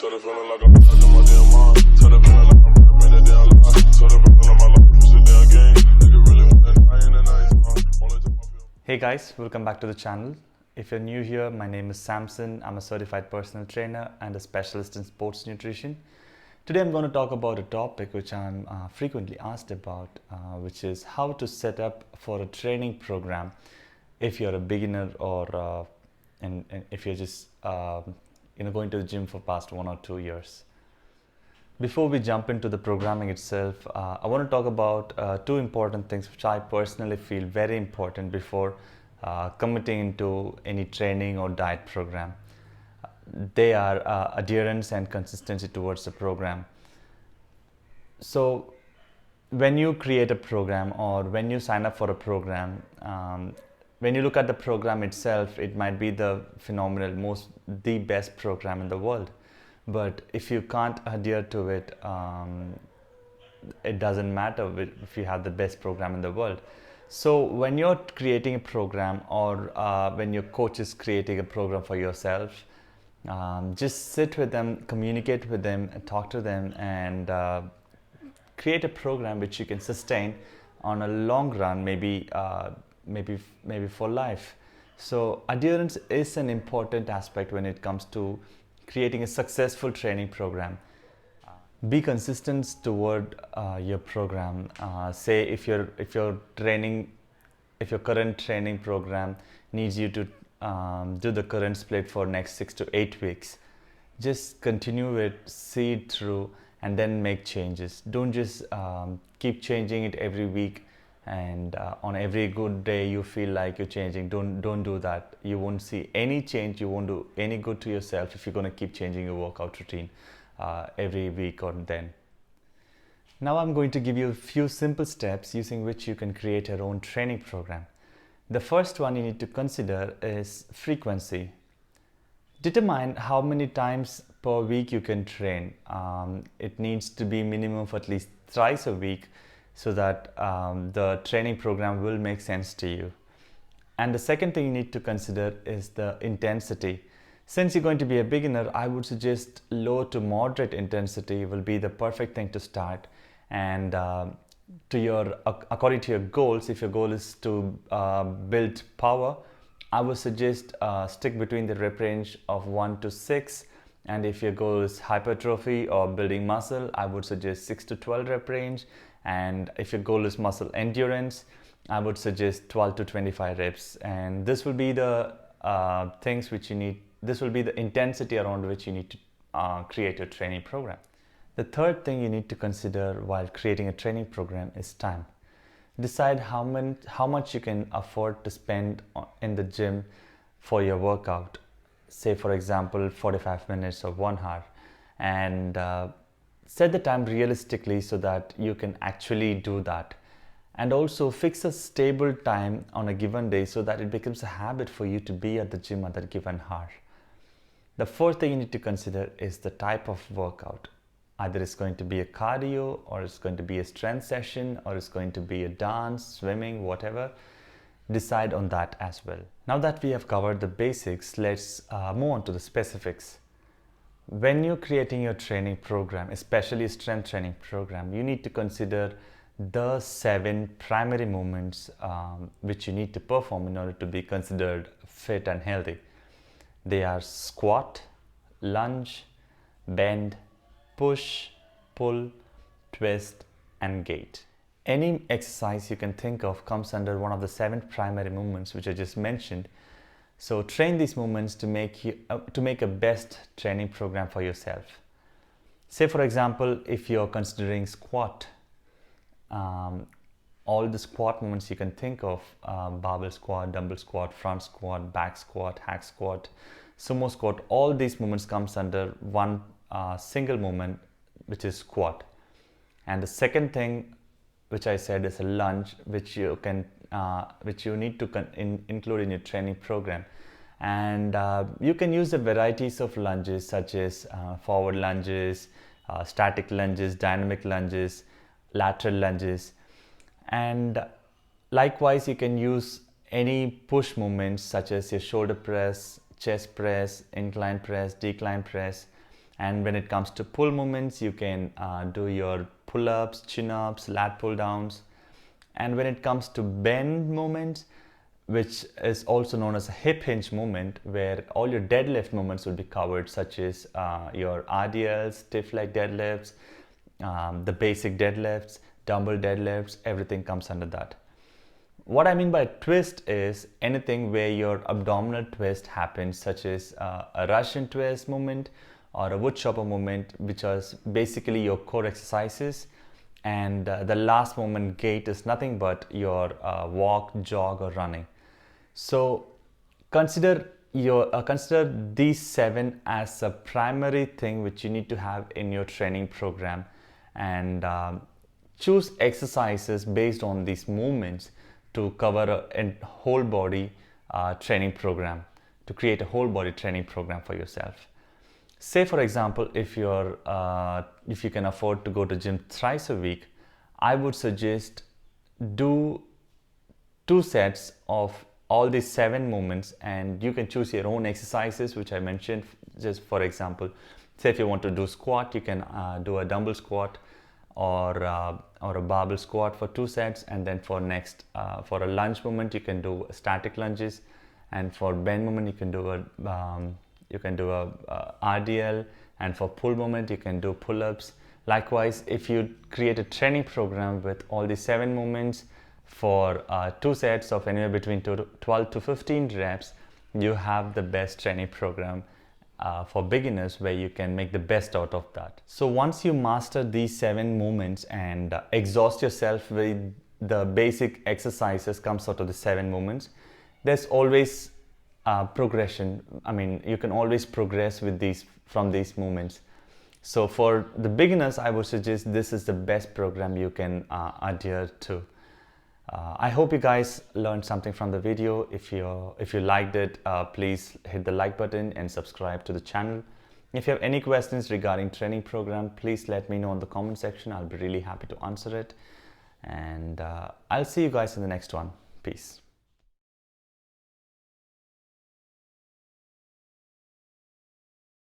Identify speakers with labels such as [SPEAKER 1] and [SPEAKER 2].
[SPEAKER 1] Sort of feeling like I'm back in my damn mind. Sort of feeling like I'm rapping a damn lie. Sort of feeling like my life is a damn game. Nigga really wanna die in the night time. Only to my feel.
[SPEAKER 2] Hey guys, welcome back to the channel. If you're new here, my name is Samson. I'm a certified personal trainer and a specialist in sports nutrition. Today I'm going to talk about a topic which I'm frequently asked about, which is how to set up for a training program if you're a beginner or and if you're just going to the gym for past 1 or 2 years. Before we jump into the programming itself, I want to talk about two important things which I personally feel very important before committing into any training or diet program. They are adherence and consistency towards the program. So when you create a program or when you sign up for a program, when you look at the program itself, it might be the the best program in the world. But if you can't adhere to it, it doesn't matter if you have the best program in the world. So when you're creating a program or when your coach is creating a program for yourself, just sit with them, communicate with them, talk to them, and create a program which you can sustain on a long run, maybe for life. So adherence is an important aspect when it comes to creating a successful training program. Be consistent toward your program. Say if your current training program needs you to do the current split for next 6 to 8 weeks, just continue it, see it through, and then make changes. Don't just keep changing it every week, and on every good day you feel like you're changing. Don't do that. You won't see any change. You won't do any good to yourself if you're going to keep changing your workout routine every week or then. Now I'm going to give you a few simple steps using which you can create your own training program. The first one you need to consider is frequency. Determine how many times per week you can train. It needs to be minimum of at least thrice a week so that the training program will make sense to you. And the second thing you need to consider is the intensity. Since you're going to be a beginner, I would suggest low to moderate intensity will be the perfect thing to start. And according to your goals, if your goal is to build power, I would suggest stick between the rep range of 1 to 6. And if your goal is hypertrophy or building muscle, I would suggest 6 to 12 rep range. And if your goal is muscle endurance, I would suggest 12 to 25 reps. And this will be the things which you need. This will be the intensity around which you need to create your training program. The third thing you need to consider while creating a training program is time. Decide how much you can afford to spend in the gym for your workout. Say for example 45 minutes or 1 hour, and set the time realistically so that you can actually do that. And also fix a stable time on a given day so that it becomes a habit for you to be at the gym at that given hour. The fourth thing you need to consider is the type of workout. Either it's going to be a cardio, or it's going to be a strength session, or it's going to be a dance, swimming, whatever. Decide on that as well. Now that we have covered the basics, let's move on to the specifics. When you're creating your training program, especially a strength training program, you need to consider the 7 primary movements which you need to perform in order to be considered fit and healthy. They are squat, lunge, bend, push, pull, twist, and gate. Any exercise you can think of comes under one of the 7 primary movements which I just mentioned. So train these movements to make a best training program for yourself. Say for example, if you're considering squat, all the squat movements you can think of, barbell squat, dumbbell squat, front squat, back squat, hack squat, sumo squat, all these movements comes under one single movement, which is squat. And the second thing which I said is a lunge, which you need to include in your training program. And you can use the varieties of lunges such as forward lunges, static lunges, dynamic lunges, lateral lunges. And likewise, you can use any push movements such as your shoulder press, chest press, incline press, decline press, And when it comes to pull movements, you can do your pull-ups, chin-ups, lat pull-downs. And when it comes to bend movements, which is also known as a hip hinge movement, where all your deadlift movements will be covered, such as your RDLs, stiff leg deadlifts, the basic deadlifts, dumbbell deadlifts, everything comes under that. What I mean by twist is anything where your abdominal twist happens, such as a Russian twist movement or a wood chopper movement, which is basically your core exercises. And the last movement, gait, is nothing but your walk, jog, or running. So consider these 7 as a primary thing which you need to have in your training program, and choose exercises based on these movements to cover a whole body training program, to create a whole body training program for yourself. Say for example, if you can afford to go to gym thrice a week, I would suggest do 2 sets of all these 7 movements, and you can choose your own exercises which I mentioned. Just for example, say if you want to do squat, you can do a dumbbell squat or a barbell squat for 2 sets, and then for a lunge movement you can do static lunges, and for bend movement you can do a RDL, and for pull movement you can do pull-ups. Likewise, if you create a training program with all these 7 movements for 2 sets of anywhere between 12 to 15 reps, you have the best training program for beginners, where you can make the best out of that. So once you master these 7 movements and exhaust yourself with the basic exercises comes out of the 7 movements, there's always progression. I mean, you can always progress with from these movements. So for the beginners, I would suggest this is the best program you can adhere to. I hope you guys learned something from the video. If you liked it, please hit the like button and subscribe to the channel. If you have any questions regarding training program, please let me know in the comment section. I'll be really happy to answer it. And I'll see you guys in the next one. Peace.